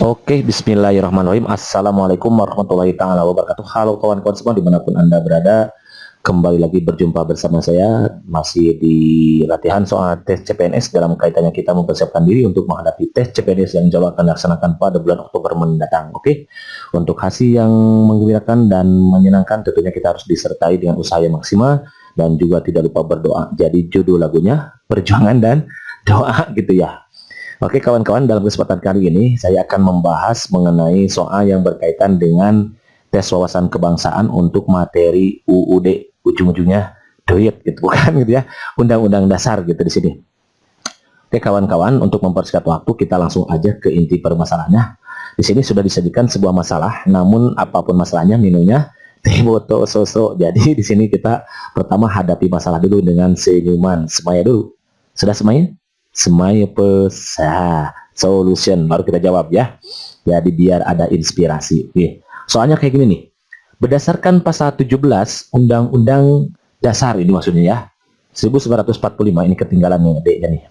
Oke, bismillahirrahmanirrahim. Assalamualaikum warahmatullahi taala wabarakatuh. Halo kawan-kawan semua dimanapun Anda berada. Kembali lagi berjumpa bersama saya masih di latihan soal tes CPNS dalam kaitannya kita mempersiapkan diri untuk menghadapi tes CPNS yang jauh akan dilaksanakan pada bulan Oktober mendatang. Oke, untuk hasil yang menggembirakan dan menyenangkan tentunya kita harus disertai dengan usaha yang maksimal dan juga tidak lupa berdoa. Jadi judul lagunya perjuangan dan doa gitu ya. Oke kawan-kawan, dalam kesempatan kali ini saya akan membahas mengenai soal yang berkaitan dengan tes wawasan kebangsaan untuk materi UUD, ujung-ujungnya duit gitu bukan gitu ya, Undang-Undang Dasar gitu di sini. Oke kawan-kawan, untuk mempersingkat waktu kita langsung aja ke inti permasalahannya. Di sini sudah disajikan sebuah masalah, namun apapun masalahnya minunya teh boto soso. Jadi di sini kita pertama hadapi masalah dulu dengan senyuman, semaya dulu. Sudah semuanya? Semaya pesah solution baru kita jawab ya. Jadi biar ada inspirasi. Oke. Soalnya kayak gini nih. Berdasarkan pasal 17 Undang-Undang Dasar ini maksudnya ya. 1945 ini ketinggalan nih adiknya nih.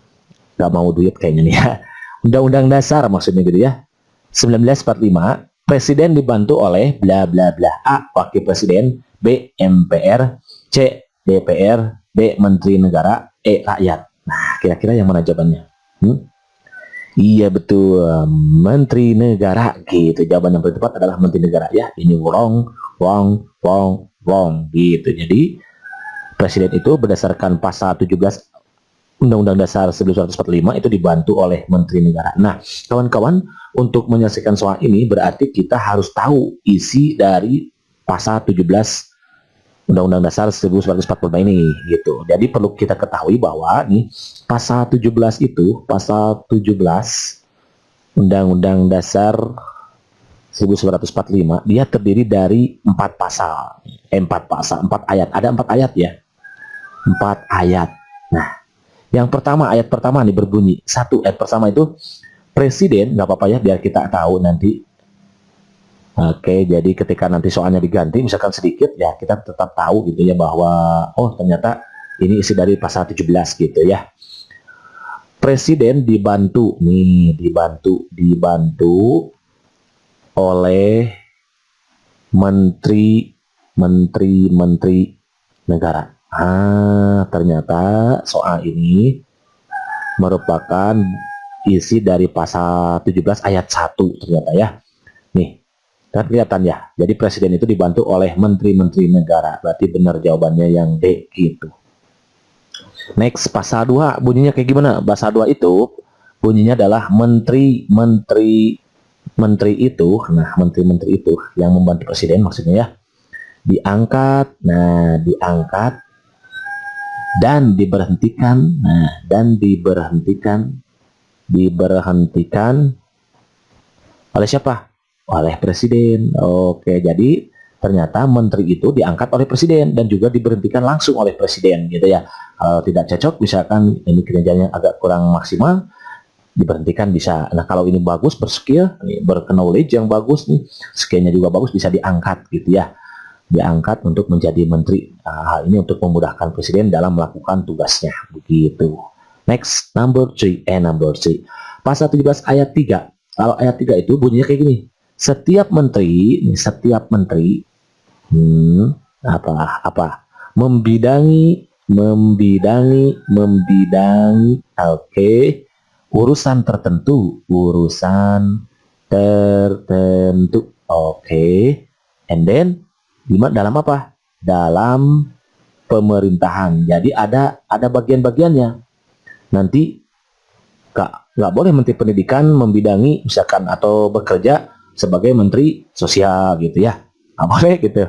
Gak mau duit kayaknya nih ya. Undang-Undang Dasar maksudnya gitu ya. 1945 Presiden dibantu oleh bla bla bla. A. Wakil Presiden, B. MPR, C. DPR, D. Menteri Negara, E. Rakyat. Nah, kira-kira yang mana jawabannya? Iya betul, Menteri Negara gitu. Jawaban yang paling tepat adalah Menteri Negara ya. Ini wrong, wrong, wrong, wrong gitu. Jadi Presiden itu berdasarkan pasal 17 Undang-Undang Dasar 1945 itu dibantu oleh Menteri Negara. Nah, kawan-kawan, untuk menyelesaikan soal ini berarti kita harus tahu isi dari pasal 17 Undang-Undang Dasar 1945 ini gitu. Jadi perlu kita ketahui bahwa nih pasal 17 itu, pasal 17 Undang-Undang Dasar 1945 dia terdiri dari 4 pasal. 4 ayat. Ada 4 ayat ya. 4 ayat. Nah, yang pertama ayat pertama nih berbunyi. Ayat pertama itu presiden, nggak apa-apa ya biar kita tahu nanti. Oke, jadi ketika nanti soalnya diganti, misalkan sedikit, ya kita tetap tahu gitu ya bahwa, oh ternyata ini isi dari pasal 17 gitu ya. Presiden dibantu, nih dibantu oleh menteri negara. Ternyata soal ini merupakan isi dari pasal 17 ayat 1 ternyata ya. Nih. Kan kelihatan ya. Jadi presiden itu dibantu oleh menteri-menteri negara. Berarti benar jawabannya yang D gitu. Next, pasal 2 bunyinya kayak gimana? Pasal 2 itu bunyinya adalah menteri-menteri itu, nah menteri-menteri itu yang membantu presiden maksudnya ya, diangkat, nah diangkat dan diberhentikan, nah dan diberhentikan oleh siapa? Oleh presiden. Oke, jadi ternyata menteri itu diangkat oleh presiden dan juga diberhentikan langsung oleh presiden gitu ya. Kalau tidak cocok, misalkan ini kinerjanya agak kurang maksimal, diberhentikan bisa. Nah, kalau ini bagus, berskill, berknowledge yang bagus nih, skillnya juga bagus, bisa diangkat gitu ya. Diangkat untuk menjadi menteri. Nah, hal ini untuk memudahkan presiden dalam melakukan tugasnya begitu. Next, number 3. Pasal 17 ayat 3. Kalau ayat 3 itu bunyinya kayak gini. Setiap menteri membidangi oke, urusan tertentu oke, and then dalam apa? Dalam pemerintahan. Jadi ada bagian-bagiannya. Nanti nggak boleh menteri pendidikan membidangi misalkan atau bekerja sebagai menteri sosial gitu ya, nggak boleh gitu.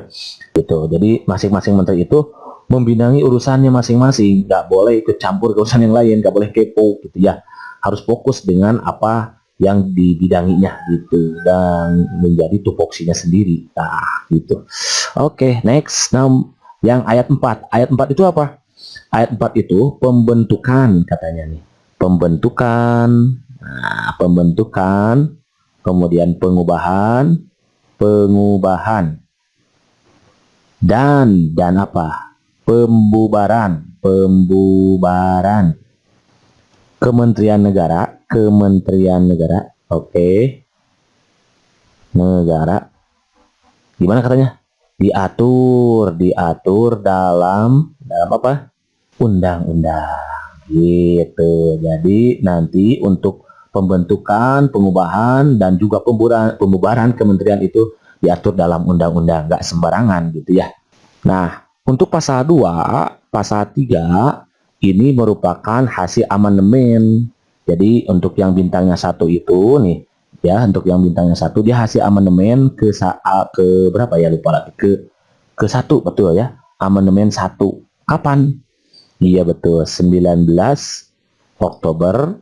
Jadi masing-masing menteri itu membidangi urusannya masing-masing, nggak boleh ikut campur ke urusan yang lain, nggak boleh kepo gitu ya, harus fokus dengan apa yang dibidanginya gitu dan menjadi tupoksinya sendiri. Nah gitu. Oke, next. Nah, yang ayat 4 itu apa? Ayat 4 itu pembentukan katanya nih. Pembentukan, kemudian pengubahan, dan apa? Pembubaran. Kementerian negara, oke. negara. Gimana katanya? Diatur dalam apa? Undang-undang. Gitu. Jadi nanti untuk pembentukan, pengubahan dan juga pembubaran kementerian itu diatur dalam undang-undang, nggak sembarangan gitu ya. Nah, untuk pasal 2, pasal 3 ini merupakan hasil amandemen. Jadi untuk yang bintangnya 1 itu nih, ya, untuk yang bintangnya 1 dia hasil amandemen ke berapa ya, lupa lagi, ke 1, betul ya. Amandemen 1. Kapan? Iya betul, 19 Oktober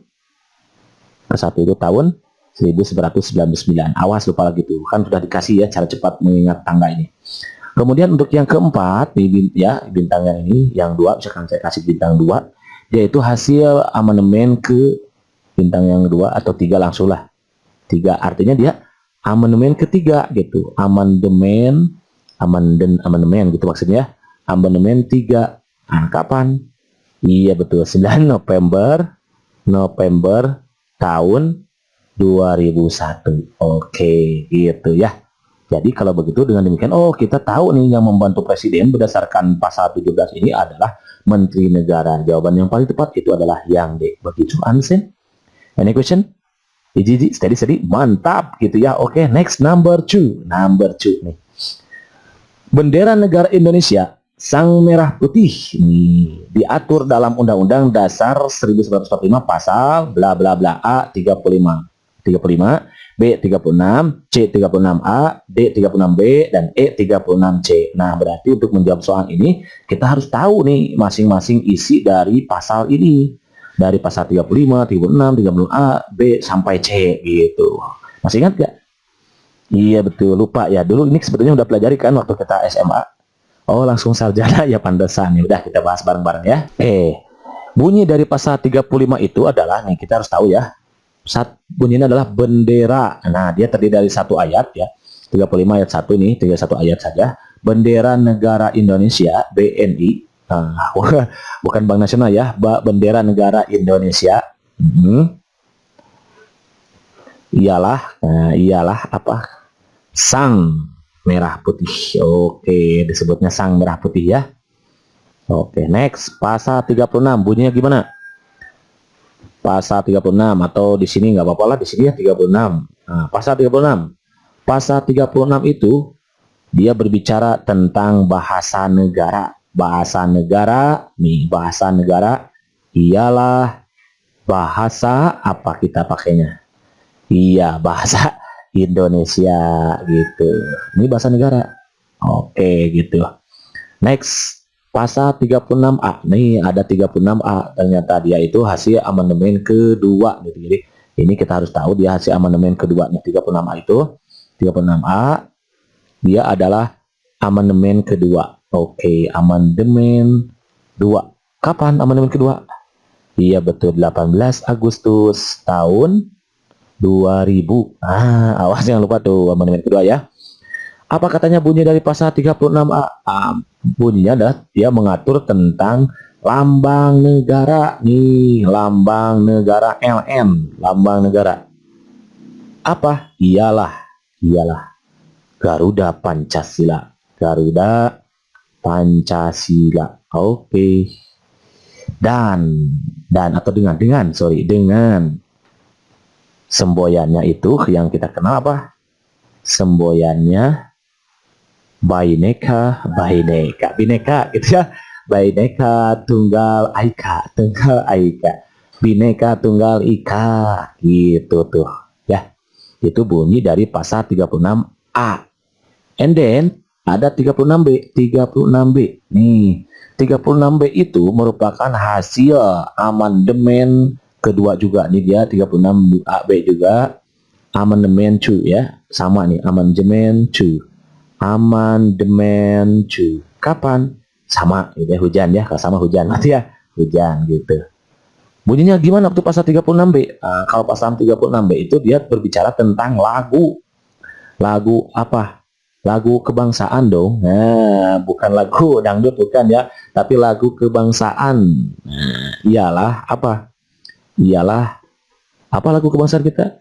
ke 1 itu tahun 1999. Awas lupa lagi tuh, kan sudah dikasih ya cara cepat mengingat tangga ini. Kemudian untuk yang keempat, ya bintangnya ini, yang 2, misalkan saya kasih bintang 2, yaitu hasil amandemen ke bintang yang 2 atau 3 langsung lah. 3 artinya dia amandemen ketiga gitu. Amandemen gitu maksudnya. Amandemen 3. Nah, kapan? Iya betul, 9 November tahun 2001. Oke, gitu ya. Jadi kalau begitu dengan demikian, oh kita tahu nih yang membantu presiden berdasarkan pasal 17 ini adalah Menteri Negara. Jawaban yang paling tepat itu adalah yang D. Begitu, Ansen? Any question? Steady, mantap gitu ya. Oke, next number 2. Number 2 nih. Bendera negara Indonesia sang merah putih nih diatur dalam Undang-Undang Dasar 1945 pasal bla bla bla A 35, B 36, C 36A, D 36B dan E 36C. Nah, berarti untuk menjawab soal ini kita harus tahu nih masing-masing isi dari pasal ini. Dari pasal 35, 36, 36A, B sampai C gitu. Masih ingat gak? Iya betul, lupa ya. Dulu ini sebetulnya udah pelajari kan waktu kita SMA. Oh, langsung sarjana ya pantesan. Ya udah kita bahas bareng-bareng ya. Bunyi dari pasal 35 itu adalah nih kita harus tahu ya. Bunyinya adalah bendera. Nah, dia terdiri dari satu ayat ya. 35 ayat 1 ini, 31 ayat saja. Bendera negara Indonesia, BNI. Nah, bukan Bank Nasional ya, bendera negara Indonesia. Ialah apa? Sang merah putih. Oke, disebutnya sang merah putih ya. Oke, next. Pasal 36 bunyinya gimana? Pasal 36 atau di sini nggak apa-apa lah, di sini ya 36. Nah, pasal 36. Pasal 36 itu dia berbicara tentang bahasa negara. Bahasa negara, nih bahasa negara ialah bahasa apa kita pakainya? Iya, bahasa Indonesia gitu. Ini bahasa negara. Oke, gitu. Next, pasal 36A. Nih ada 36A. Ternyata dia itu hasil amandemen kedua gitu. Jadi ini kita harus tahu dia hasil amandemen kedua nih 36A itu. 36A dia adalah amandemen kedua. Oke, amandemen 2. Kapan amandemen kedua? Iya betul, 18 Agustus tahun 2000. Awas jangan lupa tuh amandemen kedua ya. Apa katanya bunyi dari pasal 36A? Bunyinya adalah dia mengatur tentang lambang negara. Nih, lambang negara LN, lambang negara. Apa? Ialah Garuda Pancasila. Garuda Pancasila. Oke. Dan atau dengan semboyannya itu yang kita kenal apa? Semboyannya Bhinneka gitu ya. Bhinneka Tunggal Ika, Bhinneka Tunggal Ika gitu tuh ya. Itu bunyi dari pasal 36A. And then ada 36B. Nih, 36B itu merupakan hasil amandemen kedua juga. Nih dia 36AB juga. Amandemen 2 ya. Sama nih, amandemen 2. Kapan? Sama gitu ya, hujan ya. Kalau sama hujan nanti ya. Hujan gitu. Bunyinya gimana waktu pasal 36B? Kalau pasal 36B itu dia berbicara tentang lagu. Lagu apa? Lagu kebangsaan dong. Nah, bukan lagu dangdut bukan ya, tapi lagu kebangsaan. Nah, ialah apa? Ialah apa lagu kebangsaan kita?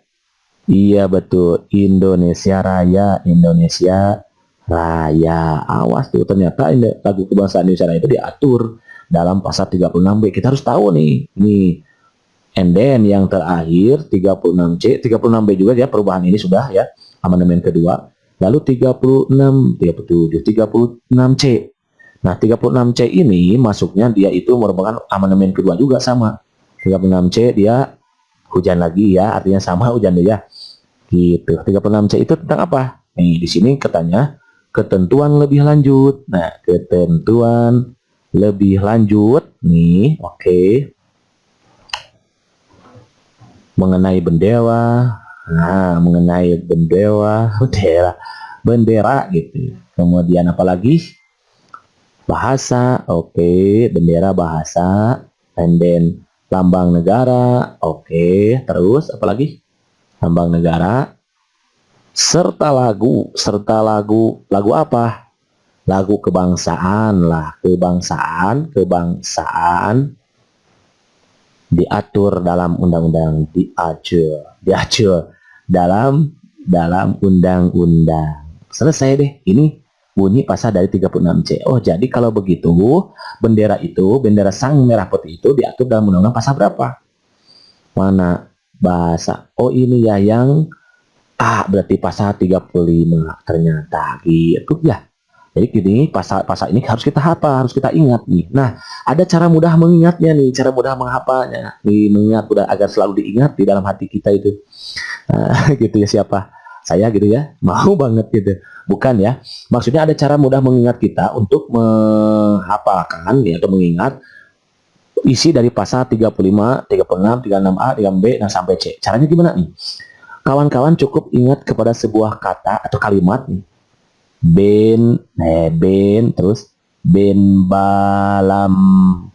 Iya betul, Indonesia Raya, Indonesia Raya. Awas tuh, ternyata lagu kebangsaan Indonesia Raya itu diatur dalam pasal 36B. Kita harus tahu nih. Nih, and then yang terakhir 36C, 36B juga ya, perubahan ini sudah ya, amandemen kedua. Lalu 36, 37, 36C. Nah, 36C ini masuknya dia itu merupakan amandemen kedua juga sama. 36C dia hujan lagi ya, artinya sama hujan ya. Gitu. 36C itu tentang apa? Nih, di sini katanya ketentuan lebih lanjut. Nah, ketentuan lebih lanjut nih, oke. Mengenai bendera. Nah, mengenai bendera gitu. Kemudian apa lagi? Bahasa, oke, bendera bahasa, and then lambang negara, oke, terus apa lagi? Lambang negara, serta lagu apa? Lagu kebangsaan lah, kebangsaan diatur dalam undang-undang, diatur dalam undang-undang. Selesai deh, ini bunyi pasal dari 36C. Oh, jadi kalau begitu, bendera sang merah putih itu diatur dalam undang-undang pasal berapa? Mana? Bahasa. Oh, ini ya yang berarti pasal 35 ternyata gitu ya. Jadi gini, pasal ini harus kita hafal, harus kita ingat nih. Nah, ada cara mudah mengingatnya nih, cara mudah menghafalnya. Nih, mengingat udah agar selalu diingat di dalam hati kita itu. Nah, gitu ya, siapa? Saya gitu ya, mau banget gitu. Bukan ya, maksudnya ada cara mudah mengingat kita untuk menghafalkan ya, atau mengingat isi dari pasal 35, 36, 36A, 36B, dan sampai C. Caranya gimana nih? Kawan-kawan cukup ingat kepada sebuah kata atau kalimat nih. Terus ben balamgu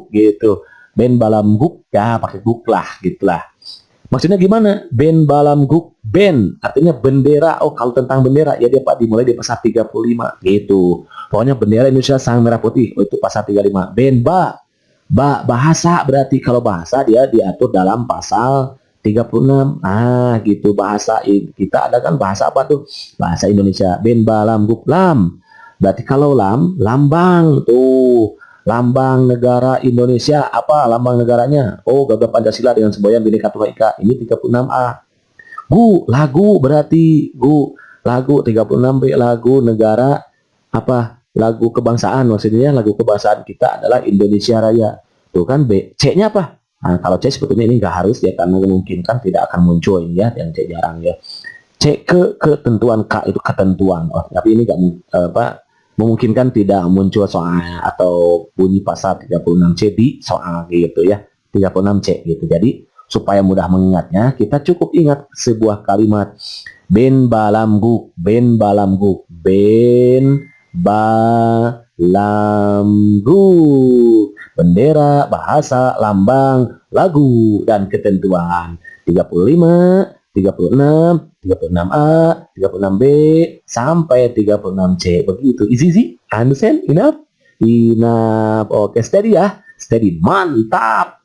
gitu. Ben balamgu ya, pakai guk lah gitulah. Maksudnya gimana? Ben balamgu, ben artinya bendera. Oh, kalau tentang bendera ya dia Pak dimulai di pasal 35 gitu. Pokoknya bendera Indonesia sang merah putih, oh, itu pasal 35. Ben bahasa, berarti kalau bahasa dia diatur dalam pasal 36. Gitu, bahasa kita ada kan bahasa apa tuh? Bahasa Indonesia. Ben balam guk lam. Berarti kalau lambang tuh. Lambang negara Indonesia apa lambang negaranya? Oh, Garuda Pancasila dengan semboyan Bhinneka Tunggal Ika. Ini 36A. Lagu berarti lagu 36B, lagu negara apa? Lagu kebangsaan, maksudnya lagu kebangsaan kita adalah Indonesia Raya. Tuh kan B. C-nya apa? Nah, kalau C sebetulnya ini nggak harus ya, karena memungkinkan tidak akan muncul ya, yang C jarang ya. C ketentuan, K itu ketentuan. Oh, tapi ini nggak memungkinkan tidak muncul soal atau bunyi pasal 36C di soal gitu ya. 36C gitu. Jadi supaya mudah mengingatnya, kita cukup ingat sebuah kalimat ben balamguk, ben balamguk, ben balamguk, bendera, bahasa, lambang, lagu, dan ketentuan. 35, 36, 36A, 36B, sampai 36C. Begitu. Easy? Understand? Enough? Oke, steady ya. Steady. Mantap.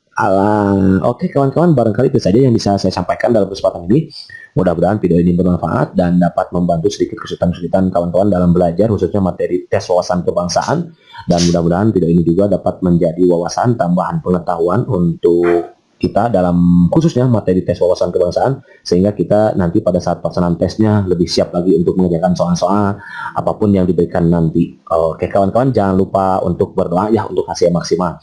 Oke, kawan-kawan, barangkali itu saja yang bisa saya sampaikan dalam kesempatan ini. Mudah-mudahan video ini bermanfaat dan dapat membantu sedikit kesulitan-kesulitan kawan-kawan dalam belajar, khususnya materi tes wawasan kebangsaan. Dan mudah-mudahan video ini juga dapat menjadi wawasan tambahan pengetahuan untuk kita dalam khususnya materi tes wawasan kebangsaan, sehingga kita nanti pada saat pelaksanaan tesnya lebih siap lagi untuk mengerjakan soal-soal apapun yang diberikan nanti. Oke, kawan-kawan, jangan lupa untuk berdoa ya untuk hasil maksimal.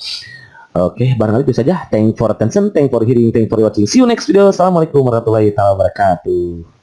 Oke, barangkali itu saja. Thank for attention, thank for hearing, thank for watching. See you next video. Assalamualaikum warahmatullahi wabarakatuh.